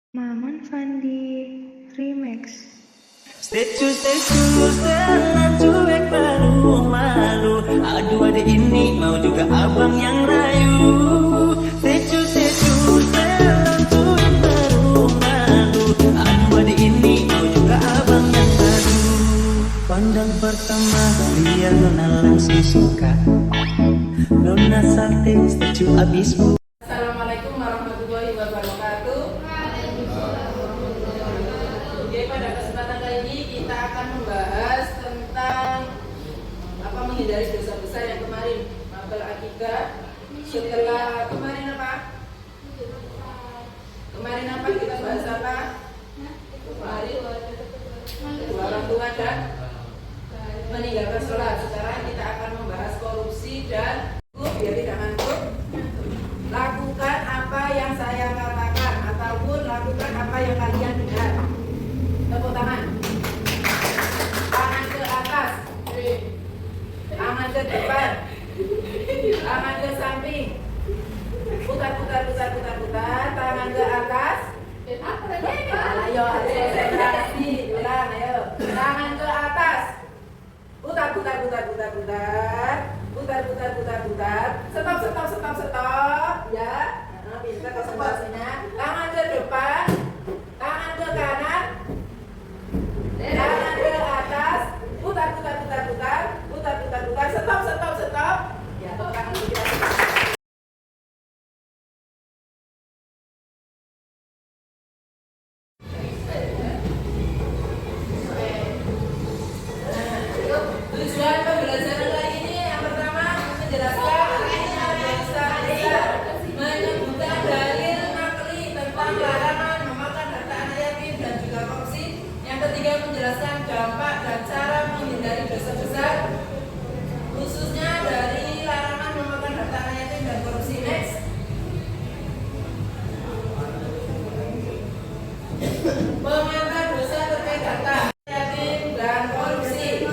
Maman Fandi Remix. Status jalan cuek malu-malu. Aduh adik ini mau juga abang yang rayu. Status jalan cuek malu-malu. Aduh adik ini mau juga abang yang rayu. Pandang pertama dia nona langsung suka. Nona salting statue abis. Assalamualaikum warahmatullahi wabarakatuh. Oke, pada kesempatan kali ini kita akan membahas tentang menghindari dosa besar yang kemarin mabel akidah. Setelah kemarin apa? Kemarin apa kita bahas apa? Kemarin kedua orang tua dan meninggalkan sholat. Sekarang kita akan membahas korupsi dan biar tidak ngantuk. Lakukan apa yang saya katakan ataupun lakukan apa yang kalian dengar. Tepuk tangan. Tangan ke atas. Tangan ke depan. Tangan ke samping. Putar. Tangan ke atas. Ayo, konsentrasi. Ulang, ayo. Tangan ke atas. Putar. Stop. Ya. Pintar konsentrasinya. Tangan ke depan. Tangan ke kanan. Tangan ke atas. Putar. Stop. Ya, tangan ke atas. Tujuan pembelajaran kali ini yang pertama menjelaskan menyebutkan dalil nakli tentang larangan memakan harta anak yatim dan juga korupsi. Yang ketiga menjelaskan dampak dan cara menghindari dosa besar khususnya dari larangan memakan harta anak yatim dan korupsi. Next. Pengantar dosa terkait harta yatim dan korupsi.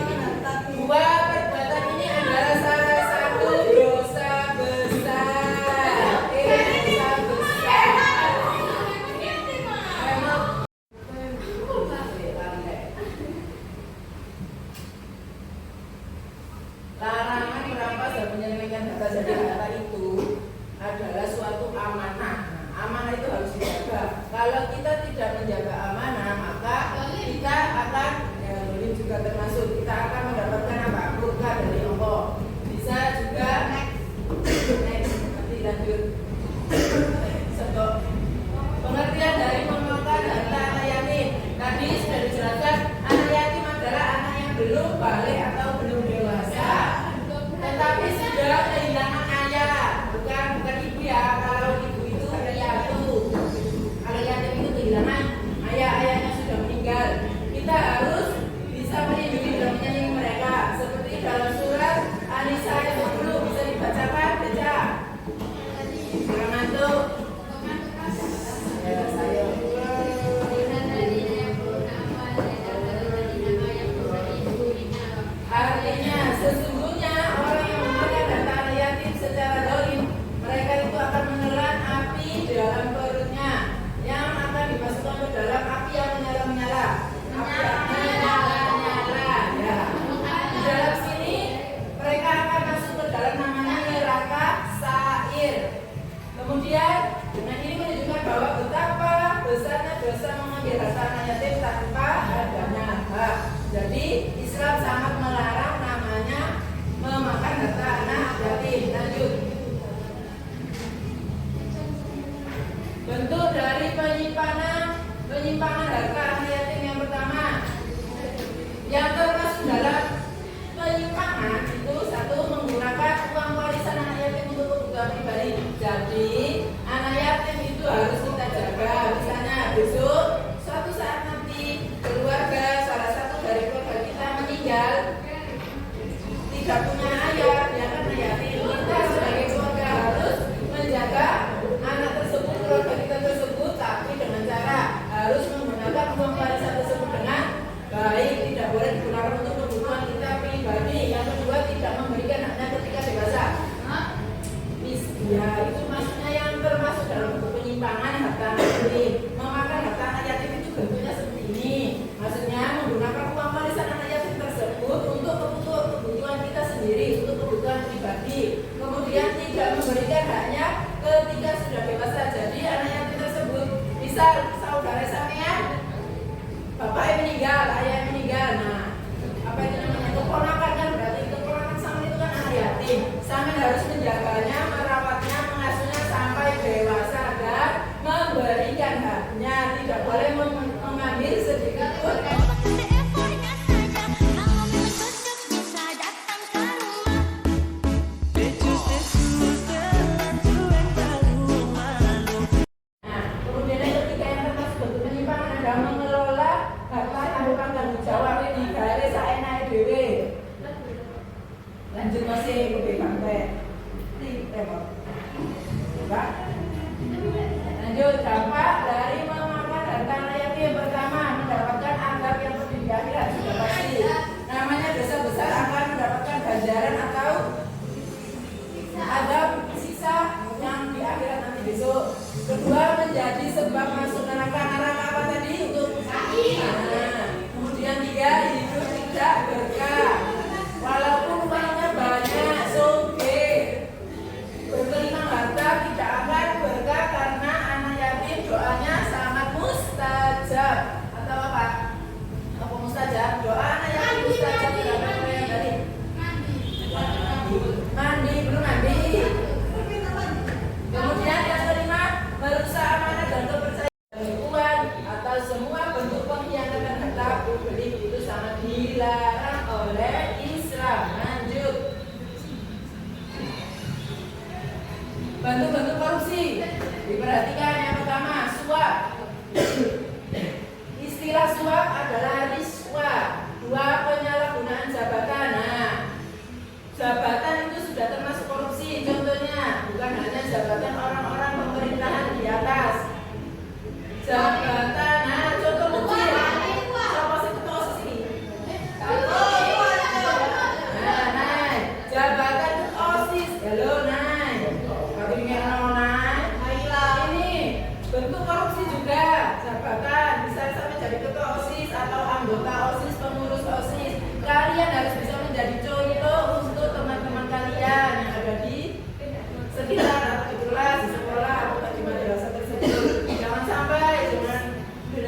Dua perbuatan ini adalah salah satu dosa besar. Larangan merampas dan menyelewengkan harta. Jadi harta itu adalah suatu amanah. Amanah itu harus dijaga. Kalau kita tidak menjaga amanah, maka kita akan ini juga termasuk kita akan mendapatkan apa? Murka dari Allah. Bisa juga next nanti lanjut. Stop. Pengertian dari memakan harta anak yatim. Tadi sudah dijelaskan, anak yatim adalah anak yang belum balik atau belum dewasa, tetapi sudah kehilangan ayah. Bukan ibu ya. Kalau ibu itu piatu. Kalau yatim itu kehilangan ayahnya sudah meninggal. Kita harus bisa melindungi dan menyayangi mereka. Seperti dalam surat An-Nisa ayat 20 bisa dibacakan, baca. Jangan ngantuk. Ya, saya. Artinya sesungguhnya orang yang memakan harta anak yatim secara dolim, mereka itu akan menelan api di dalam perutnya yang akan dimasukkan ke dalam api yang menyala-nyala. Ya. Di dalam sini mereka akan masuk ke dalam namanya neraka sa'ir. Kemudian dengan ini menunjukkan bahwa betapa besarnya dosa mengambil harta anak yatim tanpa adanya hak. Jadi Islam sangat melarang namanya memakan harta anak yatim. Lanjut. Bentuk dari penyimpangan harta anak yatim yang pertama, yang termasuk dalam penyimpangan itu satu, menggunakan uang warisan anak yatim untuk kebutuhan pribadi. Jadi anak yatim itu harus kita jaga. Misalnya besok suatu saat nanti keluarga, salah satu dari keluarga kita meninggal, tidak punya ayah, dia kan yatim. Kita sebagai keluarga harus menjaga anak tersebut, keluarga kita tersebut, tapi dengan cara harus menggunakan uang warisan tersebut dengan baik. Tidak boleh digunakan untuk kebutuhan kita pribadi. Yang kedua, tidak memberikan haknya ketika dewasa. Ya, itu maksudnya yang termasuk dalam bentuk penyimpangan harta yatim. Memakan harta misal saudara sampean bapaknya meninggal, ayah meninggal, nah apa itu namanya keponakan kan, berarti keponakan sama itu kan anak yatim. Sampean harus menjaganya, merawatnya, mengasuhnya sampai dewasa dan memberikan haknya, tidak boleh mengambil sedikit pun. Lanjut masih lebih santai. Lanjut, dampak dari memakan harta anak yatim yang pertama mendapatkan adab yang lebih di akhirat sudah pasti. Namanya dosa besar akan mendapatkan ganjaran atau adab siksa yang di akhirat nanti besok. Kedua, menjadi sebab masuk neraka. Neraka apa tadi? Untuk kemudian tiga, hidup tidak berkah. Walaupun uangnya banyak, soge, berkelimang harta tidak akan berkah karena anak yatim doanya sangat mustajab. Atau apa? Apa mustajab? Doa anak yatim mustajab. Berapa yang tadi? Mandi, belum mandi. Kemudian yang kelima, merusak amanah dan kepercayaan uang atau semua bentuk pengkhianatan harta publik itu sangat dilarang oleh Islam. Lanjut. Bentuk-bentuk korupsi. Diperhatikan yang pertama, suap. Istilah suap adalah riswa. Dua, penyalahgunaan jabatan. Nah, jabatan itu sudah termasuk korupsi. Contohnya, bukan hanya jabatan orang-orang pemerintahan di atas. Jabatan, nah contoh kecil. Siapa sih ketua sini? Jabatan OSIS, halo naik. Kalau ingin naik, ini bentuk korupsi juga. Jabatan, bisa sampai jadi ketua OSIS atau anggota OSIS, pengurus OSIS. Kalian harus bisa menjadi contoh untuk teman-teman kalian yang ada di sekitar atau di kelas, di sekolah atau di madrasah tersebut. Jangan sampai dengan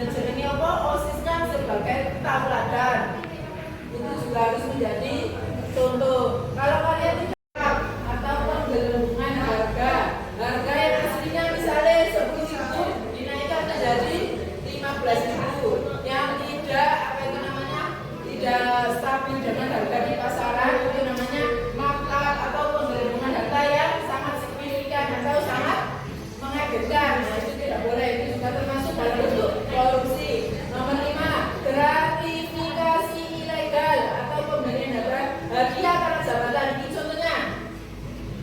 ini apa OSIS kan sebagai tauladan. Itu juga harus menjadi contoh. Kalau kalian tidak atau penggelembungan harga yang aslinya misalnya 10.000 dinaikkan menjadi 15.000, yang tidak apa itu namanya tidak stabil dengan harga di pasaran, itu namanya maktab atau penggelembungan harga yang sangat signifikan atau sangat mengagetkan. Nah itu tidak boleh, itu juga termasuk dalam bentuk korupsi. Nomor 5, gratifikasi ilegal atau pemberian hadiah karena jabatan. Ini contohnya,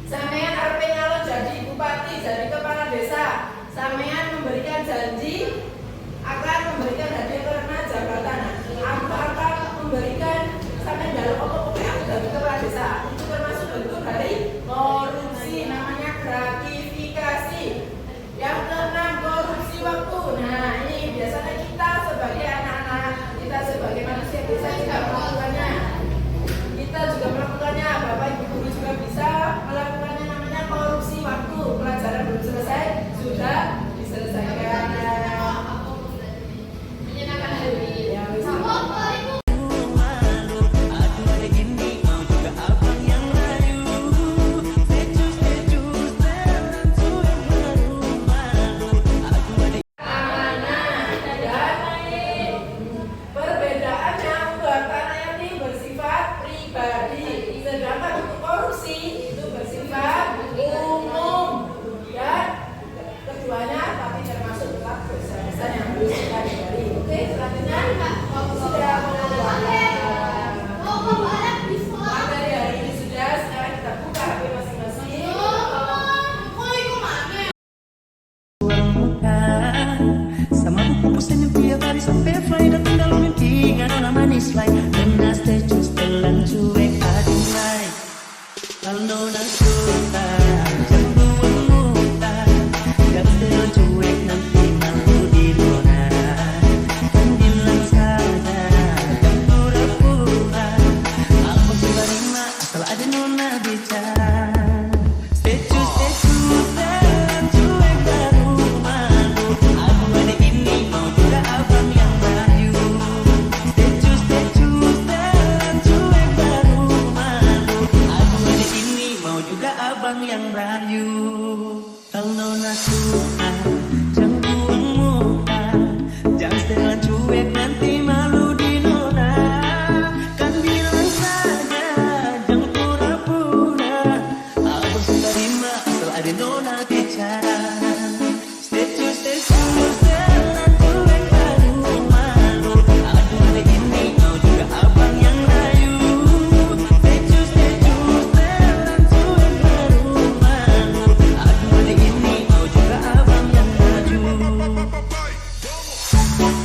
sampean arep nyalon jadi bupati, jadi kepala desa, sampean memberikan janji akan memberikan hadiah karena jabatan. Aku akan memberikan sampean dalam apa-apa aku jadi kepala desa. Itu termasuk bentuk dari korupsi, namanya gratifikasi. Yang keenam, korupsi waktu. Nah ini biasanya kita sebagai anak-anak, kita sebagai manusia desa juga melakukannya. Kita juga melakukannya, Bapak Ibu guru juga bisa melakukannya, namanya korupsi waktu. Pelajaran belum selesai, sudah diselesaikan. like, vamos.